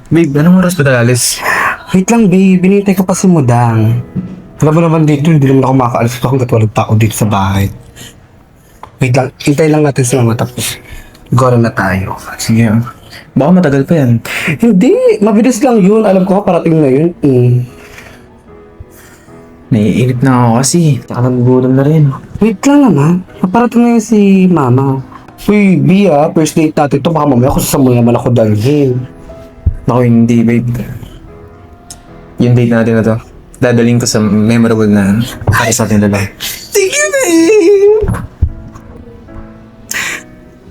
Babe, anong oras ba tayo alis? Wait lang, babe. Binintay ko pa si Mudang. Alam mo naman dito, hindi naman ako makakaalis pa hanggat walang tao dito sa bahay. Wait lang, hintay lang natin si Mama tapos gora na tayo. Sige, baka matagal pa yan. Hindi, mabilis lang yun. Alam ko parating na yun. Naiinip na ako kasi. Tsaka nagugutom na rin. Wait lang naman. Paparating na yun si Mama. Uy, Bia, first date natin to. Baka mamaya kung saan mo naman ako dalhin. Ako hindi, babe. Yung date natin na to, dadaling ko sa memorable na para sa ating dalawa. Sige, babe!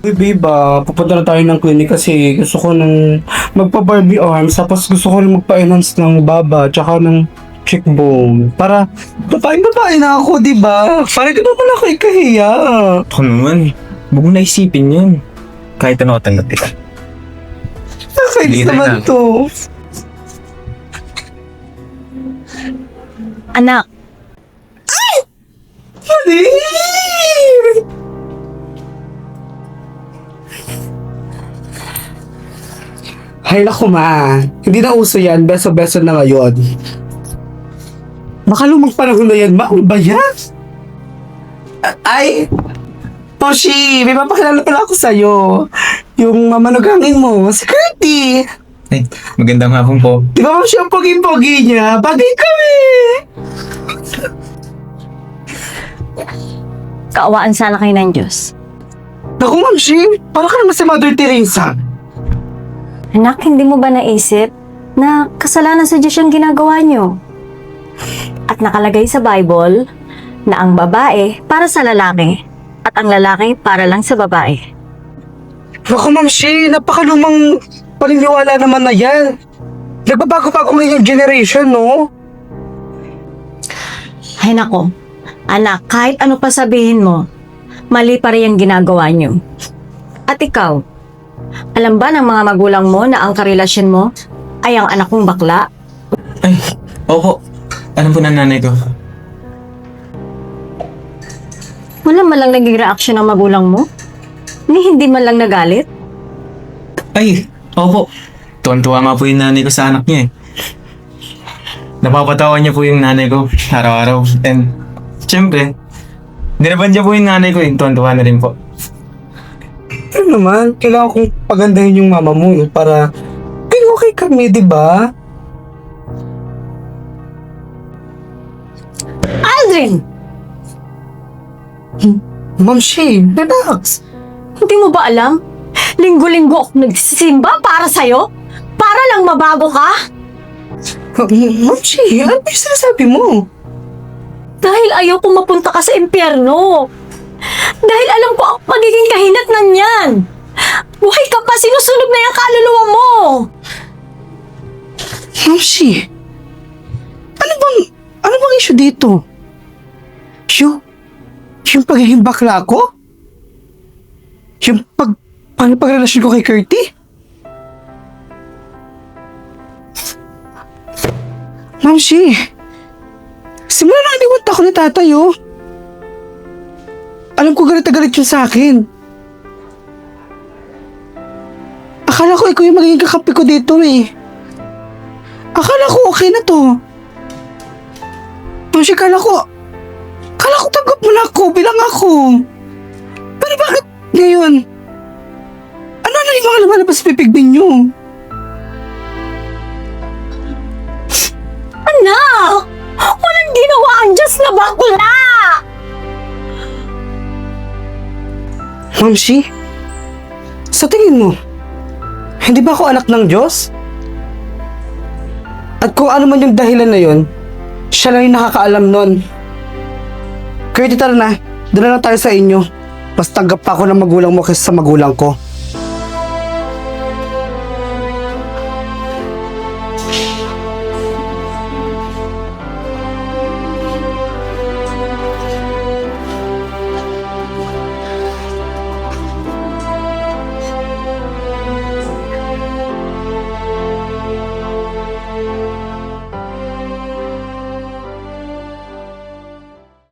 Uy, babe, pupunta na tayo ng clinic kasi gusto ko ng magpa-Barbie arms tapos gusto ko ng magpa-enhance ng baba tsaka ng cheekbone. Para babae na ako, di ba? Para di naman ako ikahiya. Ako naman, huwag mo naisipin yun. Kahit ano tanggap kita. Nakainis Hindi naman na. to. Anak, Mali! Hay naku ma, hindi na uso yan, beso-beso na ngayon. Baka lumang panahon na yan, ma, ano ba yan? Ay, Toshi, may papakilala pala ako sa'yo. Yung mamanugangin mo, si Curty. Ay, magandang hapon po. Di ba siya ang pogi-pogi niya? Bagay kami! kaawaan sana kayo ng Diyos. Naku, Ma'am Shi, parang ka naman si Mother Teresa. Anak, hindi mo ba naisip na kasalanan sa Diyos yung ginagawa niyo? At nakalagay sa Bible na ang babae para sa lalaki at ang lalaki para lang sa babae. Naku, Ma'am Shi, napakalumang paniniwala naman na yan. Nagbabago-bago ngayon yung generation, no? Ay nako, anak, kahit ano pa sabihin mo, mali pa rin yung ginagawa niyo. At ikaw, alam ba ng mga magulang mo na ang karelasyon mo ay ang anak kong bakla? Ay, opo. Alam po ng nanay ko. Wala man lang naging reaksyon ng magulang mo? Ni hindi man lang nagalit? Ay, opo. Tuwan-tuwa nga po yung nanay ko sa anak niya eh. Napapatawa niya po yung nanay ko araw-araw. And, syempre, niraban niya po yung nanay ko eh. Tuwan-tuwa na rin po. Ano naman, kailangan kong pagandahin yung mama mo para okay kami, di ba? Aldrin! Ma'am Shi, relax. Hindi mo ba alam? Linggo-linggo ako nagsisimba para sa'yo? Para lang mabago ka? Ma'am Shi, ano ba yung sinasabi mo? Dahil ayaw ko mapunta ka sa impyerno. Dahil alam ko ang pagiging kahinatnan niyan. Buhay ka pa, sinusunog na yung kaluluwa mo. Ma'am Shi, ano bang issue dito? Yung pagiging bakla ko? Yung pagrelasyon ko kay Curty? Ma'am Shi, simula na iniwanta ako ni tatay, oh. Alam ko galit na galit yun sa akin. Akala ko ikaw yung magiging kakampi ko dito, eh. Akala ko okay na to. Ma'am Shi, kala ko tanggap mo na ako bilang ako. Pero bakit ngayon? Ano yung mga lumalabas sa pipig ninyo? Anak! Walang ginawa ang Diyos na bakla! Ma'am Shi, sa tingin mo, hindi ba ako anak ng Diyos? At kung ano man yung dahilan na yon, siya lang yung nakakaalam nun. Kaya tara na, dala na tayo sa inyo. Mas tanggap pa ako ng magulang mo kaysa sa magulang ko.